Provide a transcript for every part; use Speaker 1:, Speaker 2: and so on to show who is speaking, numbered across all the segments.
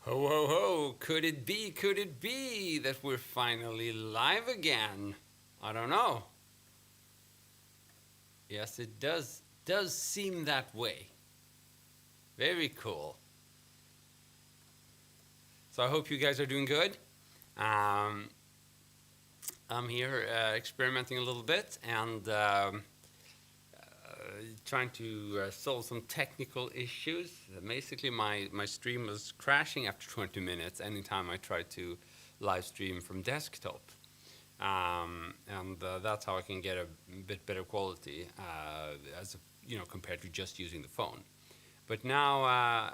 Speaker 1: Ho, ho, ho. Could it be that we're finally live again? I don't know. Yes, it does seem that way. Very cool. So I hope you guys are doing good. I'm here experimenting a little bit and trying to solve some technical issues. Basically, my stream was crashing after 20 minutes anytime I tried to live stream from desktop. That's how I can get a bit better quality compared to just using the phone. But now I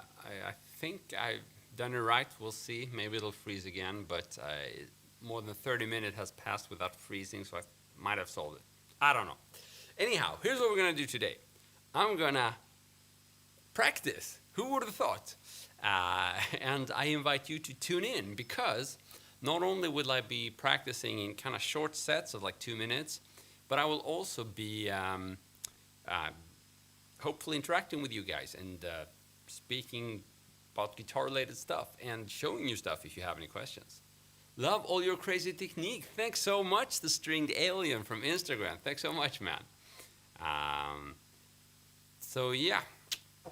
Speaker 1: think I've done it right. We'll see. Maybe it'll freeze again, but more than 30 minutes has passed without freezing, so I might have solved it. I don't know. Anyhow, here's what we're going to do today. I'm going to practice. Who would have thought? And I invite you to tune in because not only will I be practicing in kind of short sets of like 2 minutes, but I will also be hopefully interacting with you guys and speaking about guitar-related stuff and showing you stuff if you have any questions. Love all your crazy technique. Thanks so much, the stringed alien from Instagram. Thanks so much, man. So yeah,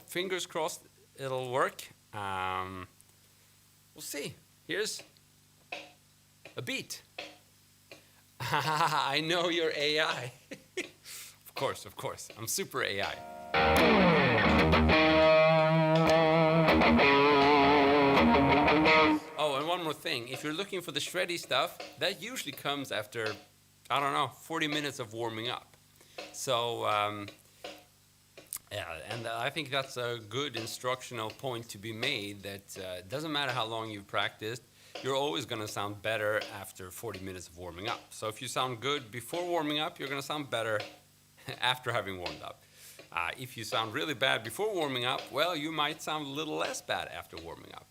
Speaker 1: fingers crossed it'll work. We'll see. Here's a beat. I know you're AI. Of course. I'm super AI. Oh, and one more thing. If you're looking for the shreddy stuff, that usually comes after, 40 minutes of warming up. So, and I think that's a good instructional point to be made that it doesn't matter how long you've practiced, you're always going to sound better after 40 minutes of warming up. So if you sound good before warming up, you're going to sound better after having warmed up. If you sound really bad before warming up, well, you might sound a little less bad after warming up.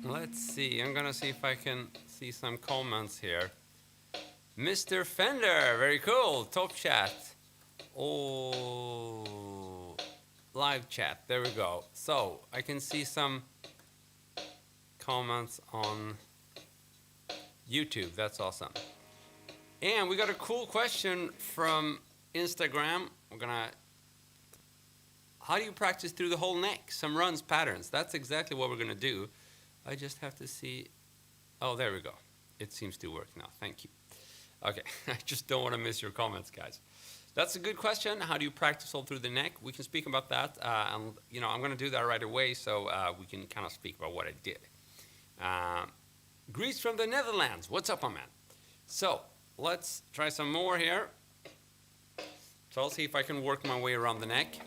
Speaker 1: Let's see, I'm gonna see if I can see some comments here. Mr. Fender, very cool, top chat. Oh, live chat, there we go. So, I can see some comments on YouTube, that's awesome. And we got a cool question from Instagram. How do you practice through the whole neck? Some runs patterns. That's exactly what we're gonna do. I just have to see. Oh, there we go. It seems to work now. Thank you. Okay, I just don't want to miss your comments, guys. That's a good question. How do you practice all through the neck? We can speak about that. I'm going to do that right away, so we can kind of speak about what I did. Greece from the Netherlands. What's up, my man? So let's try some more here. So I'll see if I can work my way around the neck.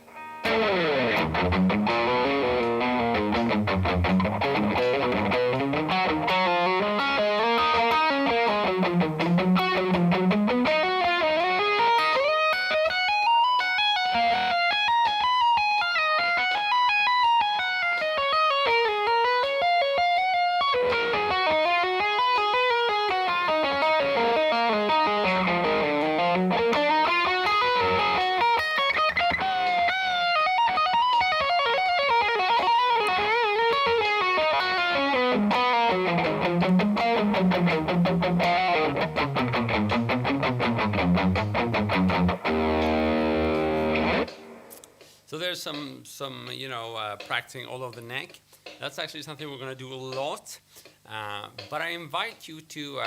Speaker 1: So there's some practicing all over the neck. That's actually something we're going to do a lot. But I invite you to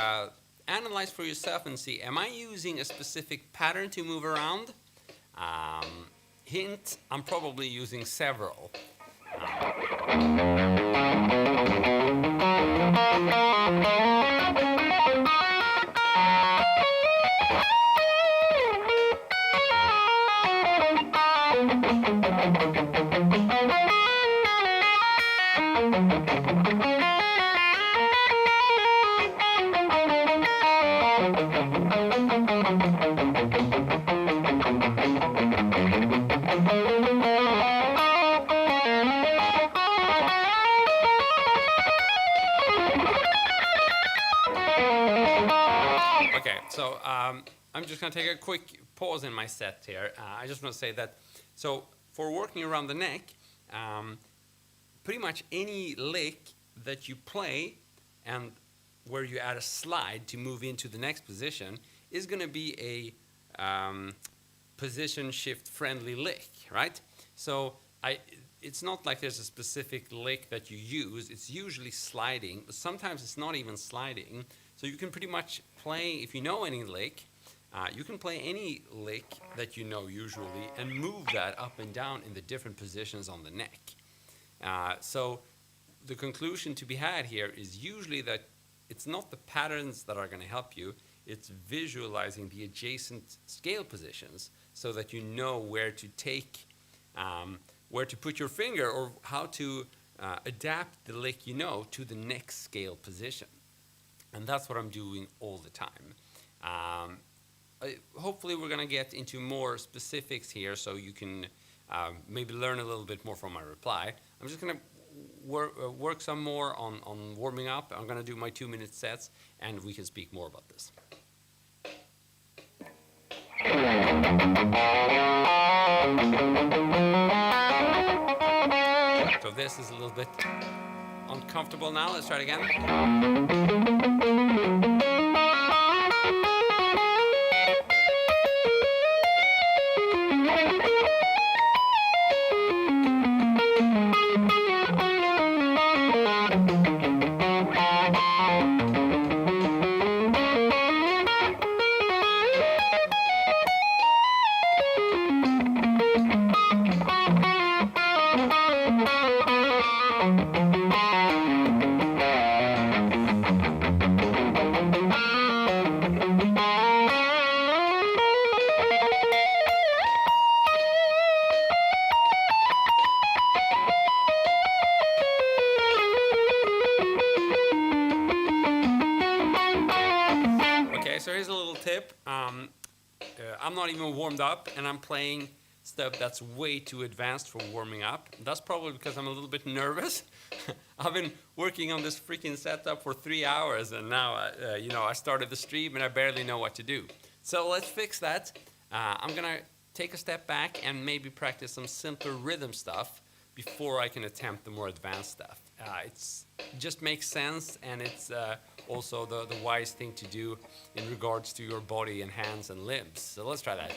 Speaker 1: analyze for yourself and see, am I using a specific pattern to move around? Hint, I'm probably using several. Okay, so I'm just going to take a quick pause in my set here. I just want to say that, so for working around the neck, pretty much any lick that you play and where you add a slide to move into the next position is going to be a position shift friendly lick, right? So it's not like there's a specific lick that you use. It's usually sliding, but sometimes it's not even sliding. So you can pretty much play, if you know any lick, you can play any lick that you know usually and move that up and down in the different positions on the neck. So the conclusion to be had here is usually that it's not the patterns that are going to help you, it's visualizing the adjacent scale positions so that you know where to take, where to put your finger or how to adapt the lick you know to the next scale position. And that's what I'm doing all the time. Hopefully we're going to get into more specifics here so you can maybe learn a little bit more from my reply. I'm just going to work some more on warming up. I'm going to do my 2-minute sets and we can speak more about this. So this is a little bit uncomfortable now. Let's try it again. So here's a little tip. I'm not even warmed up and I'm playing stuff that's way too advanced for warming up. That's probably because I'm a little bit nervous. I've been working on this freaking setup for 3 hours and now I started the stream and I barely know what to do. So let's fix that. I'm gonna take a step back and maybe practice some simpler rhythm stuff before I can attempt the more advanced stuff. It just makes sense and it's also the wise thing to do in regards to your body and hands and limbs. So let's try that.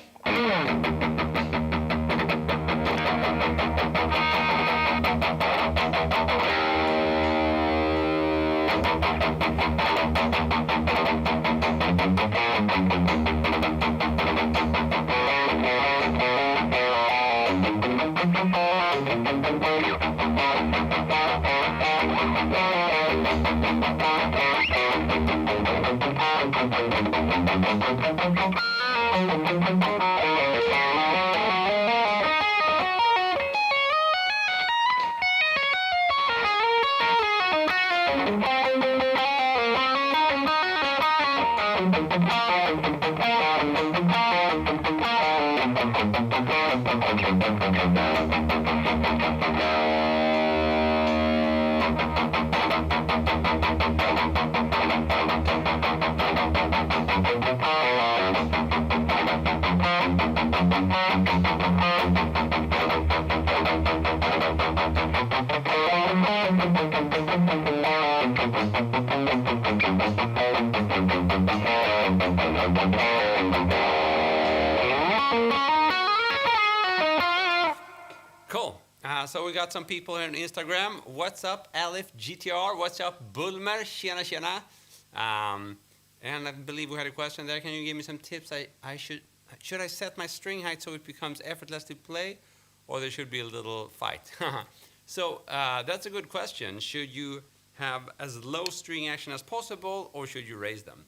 Speaker 1: Cool. So we got some people here on Instagram. What's up, Alif GTR? What's up, Bulmer? Tjena, tjena. And I believe we had a question there. Can you give me some tips? Should I set my string height so it becomes effortless to play, or there should be a little fight? So that's a good question. Should you have as low string action as possible, or should you raise them?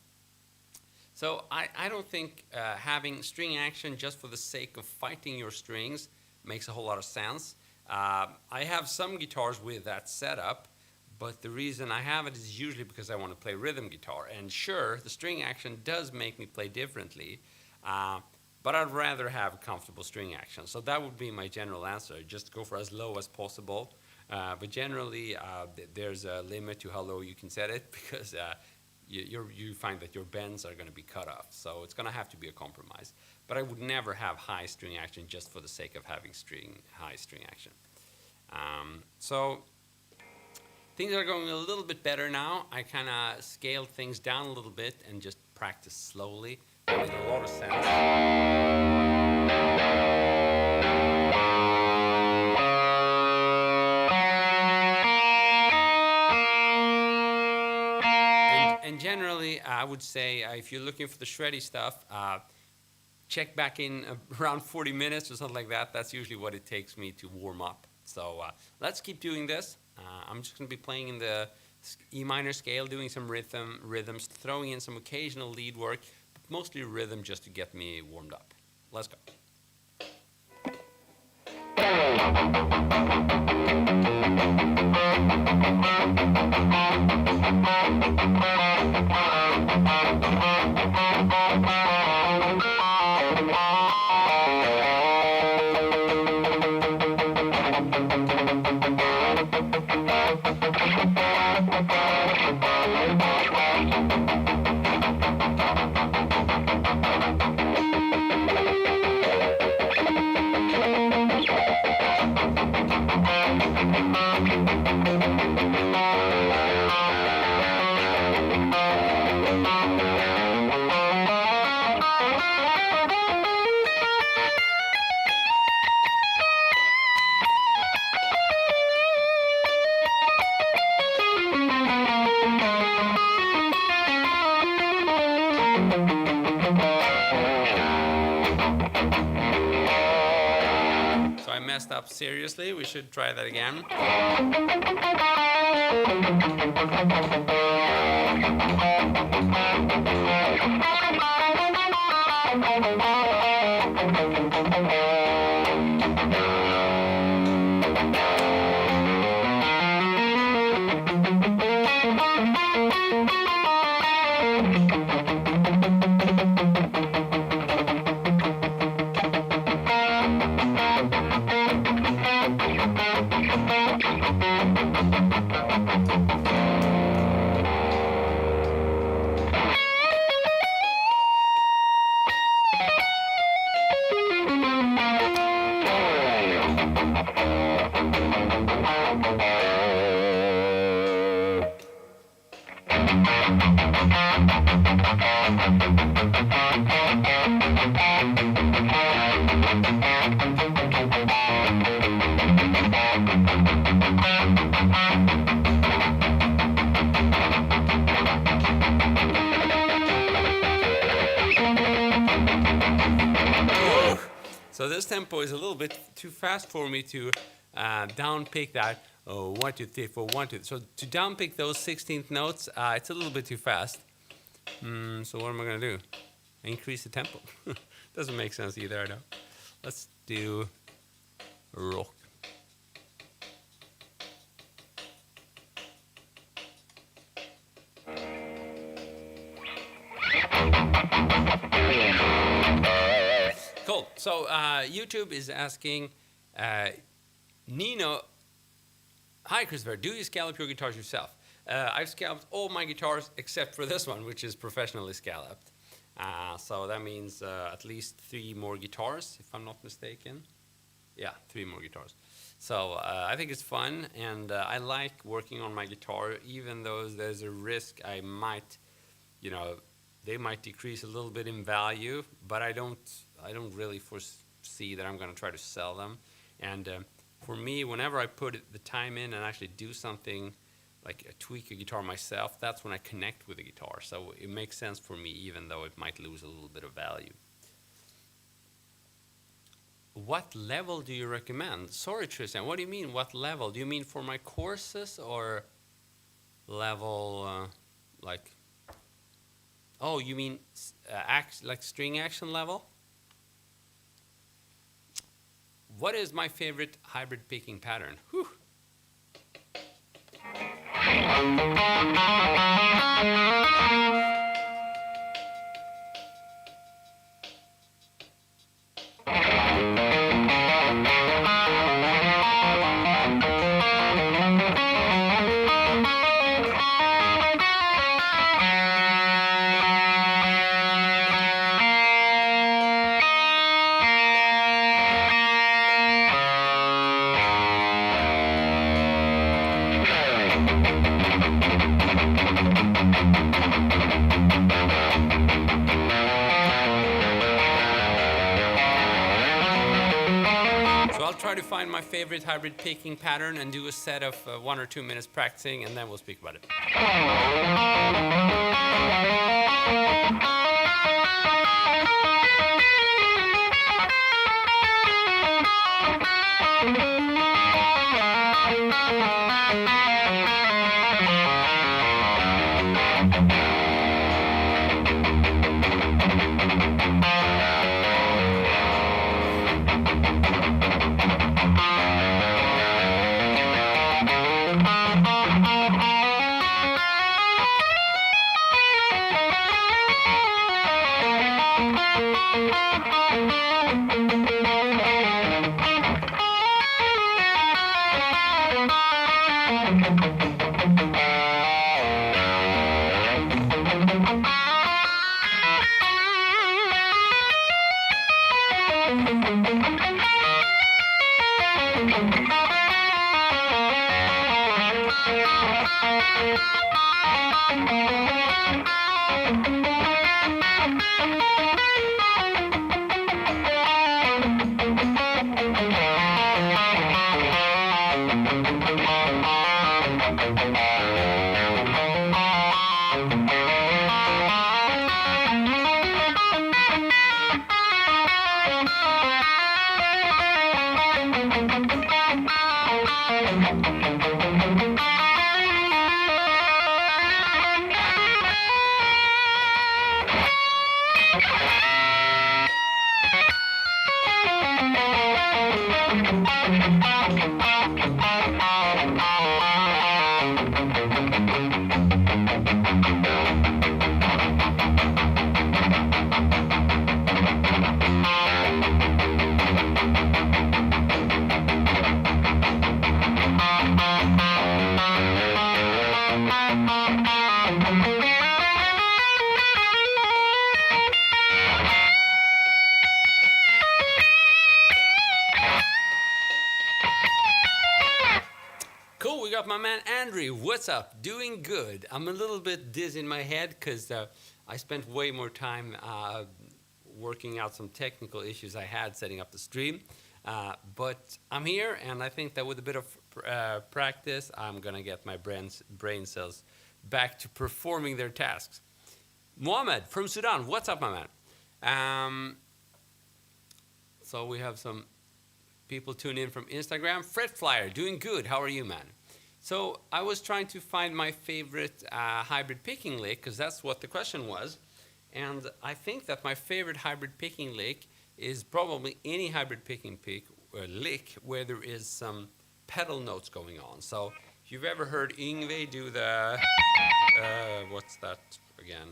Speaker 1: So I don't think having string action just for the sake of fighting your strings makes a whole lot of sense. I have some guitars with that setup, but the reason I have it is usually because I want to play rhythm guitar. And sure, the string action does make me play differently, but I'd rather have comfortable string action. So that would be my general answer. Just go for as low as possible. But generally, there's a limit to how low you can set it, because you find that your bends are going to be cut off. So it's going to have to be a compromise. But I would never have high string action just for the sake of having high string action. So things are going a little bit better now. I kind of scaled things down a little bit and just practice slowly. It made a lot of sense. And generally, I would say if you're looking for the shreddy stuff, check back in around 40 minutes or something like that. That's usually what it takes me to warm up. So let's keep doing this. I'm just going to be playing in the E minor scale, doing some rhythms, throwing in some occasional lead work, but mostly rhythm just to get me warmed up. Let's go. So I messed up seriously. We should try that again. So this tempo is a little bit too fast for me to downpick that. Oh, 1, 2, 3, 4, 1, 2. So to downpick those 16th notes, it's a little bit too fast. So what am I going to do? Increase the tempo. Doesn't make sense either, I know. Let's do rock. Cool. So YouTube is asking, Nino, hi Christopher, do you scallop your guitars yourself? I've scalloped all my guitars except for this one, which is professionally scalloped. So that means at least 3 more guitars, if I'm not mistaken. Yeah, 3 more guitars. So I think it's fun, and I like working on my guitar, even though there's a risk I might, they might decrease a little bit in value, but I don't really foresee that I'm going to try to sell them. And for me, whenever I put the time in and actually do something like tweak a guitar myself, that's when I connect with the guitar. So it makes sense for me, even though it might lose a little bit of value. What level do you recommend? Sorry, Tristan, what do you mean, what level? Do you mean for my courses, or level like, oh, you mean like string action level? What is my favorite hybrid picking pattern? Whew. Try to find my favorite hybrid picking pattern and do a set of 1 or 2 minutes practicing, and then we'll speak about it. Cool, we got my man Andrew. What's up? Doing good. I'm a little bit dizzy in my head because I spent way more time working out some technical issues I had setting up the stream. But I'm here, and I think that with a bit of practice, I'm going to get my brain cells back to performing their tasks. Mohammed from Sudan, what's up, my man? So we have some people tune in from Instagram. Fred Flyer, doing good. How are you, man? So I was trying to find my favorite hybrid picking lick, because that's what the question was. And I think that my favorite hybrid picking lick is probably any hybrid picking lick where there is some pedal notes going on. So if you've ever heard Yngwie do the, what's that again?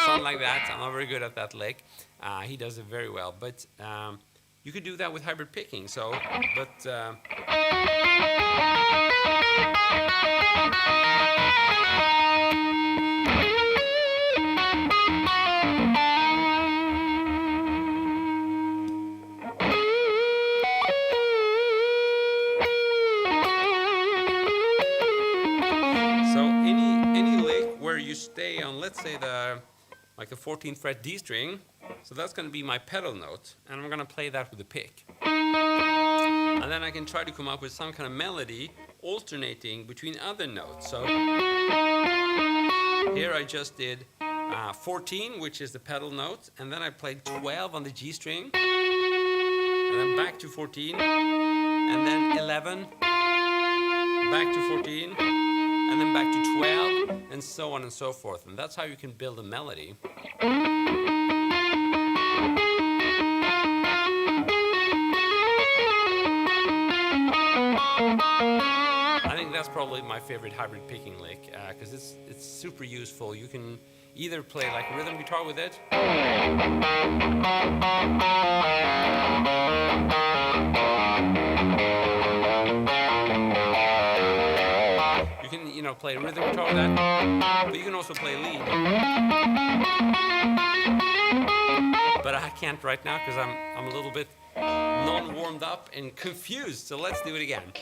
Speaker 1: Something like that. I'm not very good at that lick. He does it very well, but you could do that with hybrid picking. So, but you stay on, let's say, the 14th fret D string, So that's going to be my pedal note, and I'm going to play that with the pick. And then I can try to come up with some kind of melody alternating between other notes. So here I just did 14, which is the pedal note, and then I played 12 on the G string, and then back to 14, and then 11, back to 14, and then back to 12, and so on and so forth. And that's how you can build a melody. I think that's probably my favorite hybrid picking lick, because it's super useful. You can either play like a rhythm guitar with it, you can, you know, play a rhythm guitar with that, but you can also play lead. But I can't right now because I'm a little bit non-warmed up and confused, so let's do it again.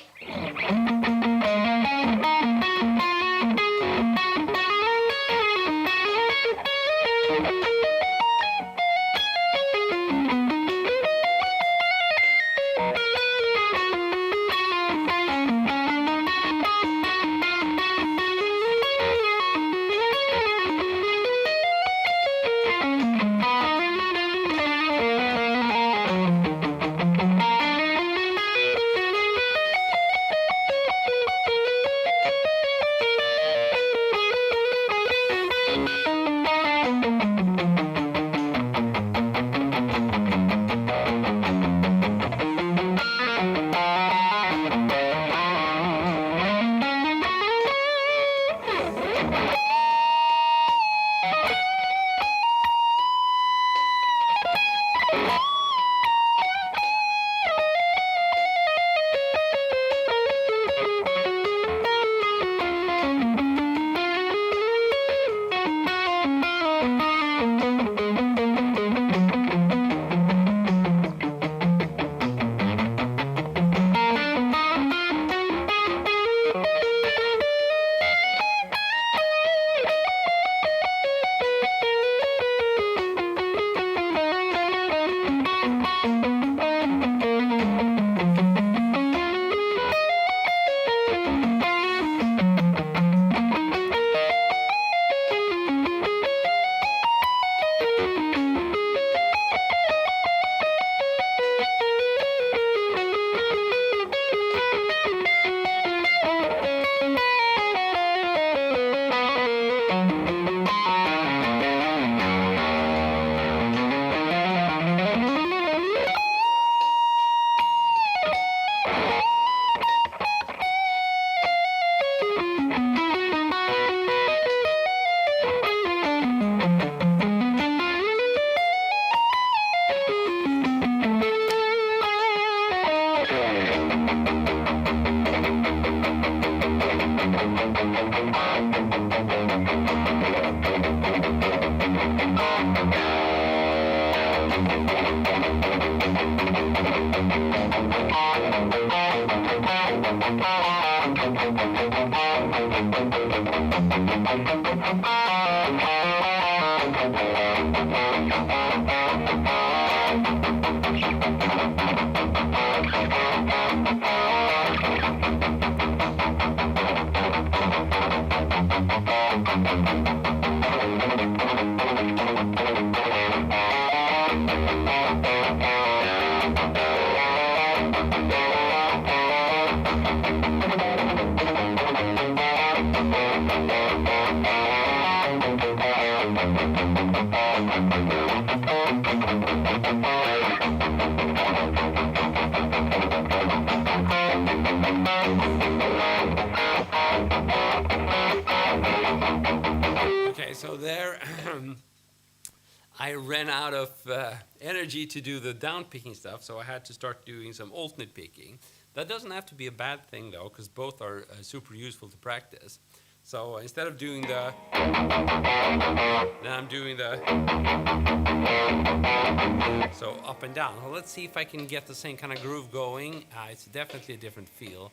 Speaker 1: Okay, so there I ran out of energy to do the down picking stuff, so I had to start doing some alternate picking. That doesn't have to be a bad thing though, because both are super useful to practice. So instead of doing the, then I'm doing the, so up and down. Well, let's see if I can get the same kind of groove going. It's definitely a different feel.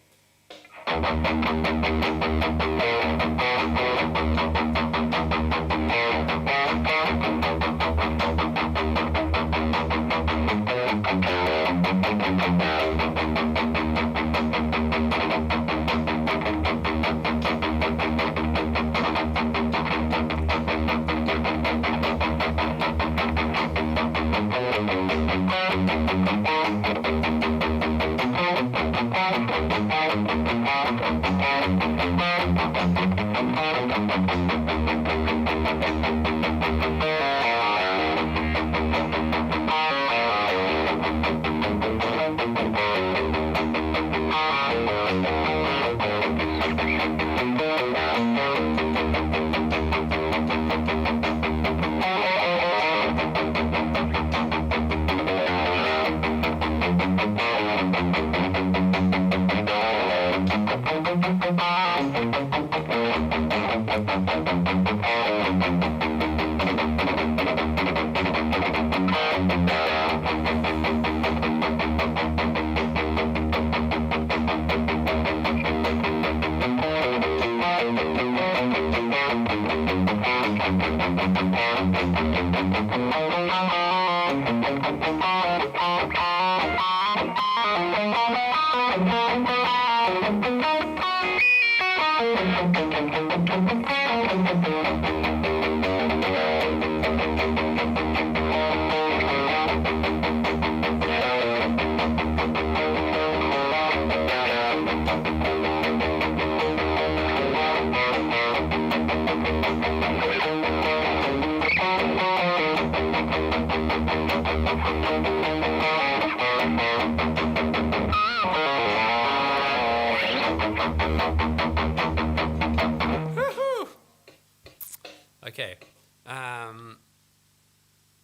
Speaker 1: Okay.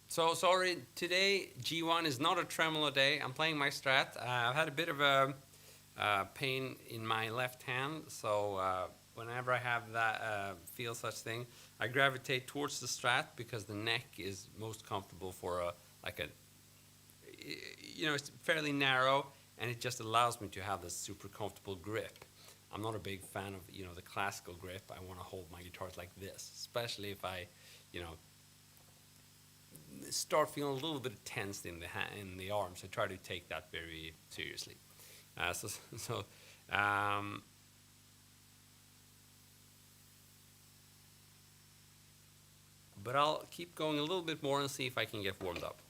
Speaker 1: So sorry, today G1 is not a tremolo day. I'm playing my Strat. I've had a bit of a pain in my left hand, so whenever I have that feel such thing, I gravitate towards the Strat because the neck is most comfortable for it's fairly narrow, and it just allows me to have this super comfortable grip. I'm not a big fan of the classical grip. I want to hold my guitars like this, especially if I start feeling a little bit tensed in the arms. I try to take that very seriously. But I'll keep going a little bit more and see if I can get warmed up.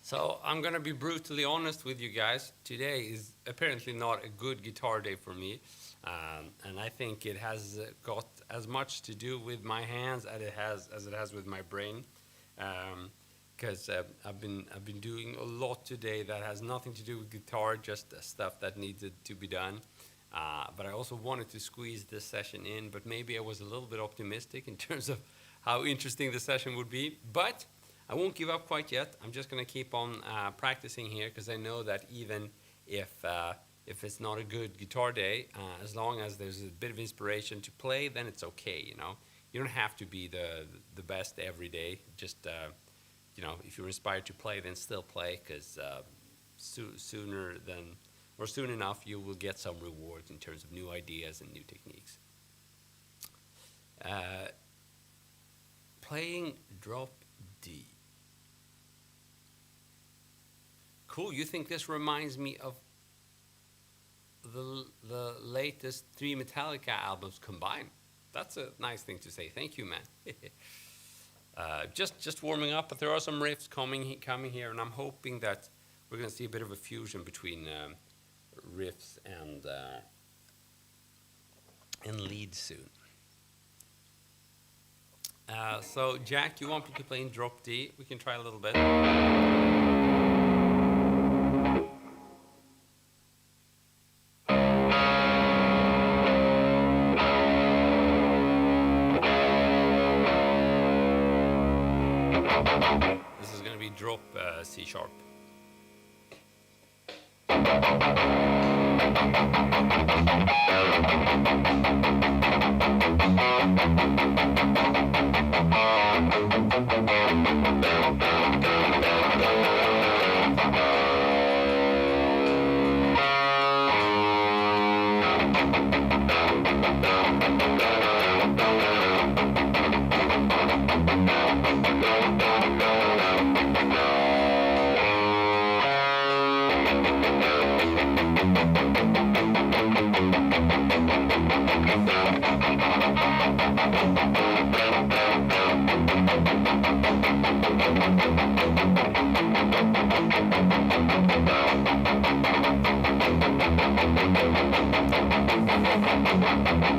Speaker 1: So I'm gonna be brutally honest with you guys. Today is apparently not a good guitar day for me, and I think it has got as much to do with my hands as it has with my brain, because I've been doing a lot today that has nothing to do with guitar, just stuff that needed to be done. But I also wanted to squeeze this session in, but maybe I was a little bit optimistic in terms of how interesting the session would be. But I won't give up quite yet. I'm just going to keep on practicing here, because I know that even if it's not a good guitar day, as long as there's a bit of inspiration to play, then it's okay. You don't have to be the best every day. Just if you're inspired to play, then still play, because soon enough you will get some rewards in terms of new ideas and new techniques. Playing drop D. Cool, you think this reminds me of the latest 3 Metallica albums combined? That's a nice thing to say. Thank you, man. Just warming up, but there are some riffs coming here, and I'm hoping that we're going to see a bit of a fusion between riffs and leads soon. So Jack, you want me to play in drop D? We can try a little bit. This is going to be drop C sharp.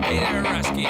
Speaker 1: Hey there, Rusky.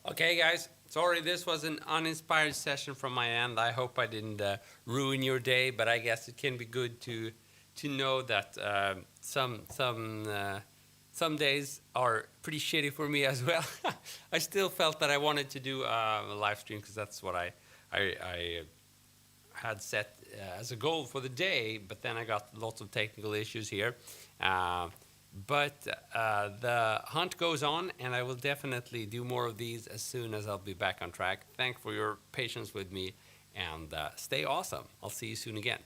Speaker 1: Okay, guys, sorry this was an uninspired session from my end. I hope I didn't ruin your day, but I guess it can be good to know that some days are pretty shitty for me as well. I still felt that I wanted to do a live stream because that's what I had set as a goal for the day, but then I got lots of technical issues here. But the hunt goes on, and I will definitely do more of these as soon as I'll be back on track. Thanks for your patience with me, and stay awesome. I'll see you soon again.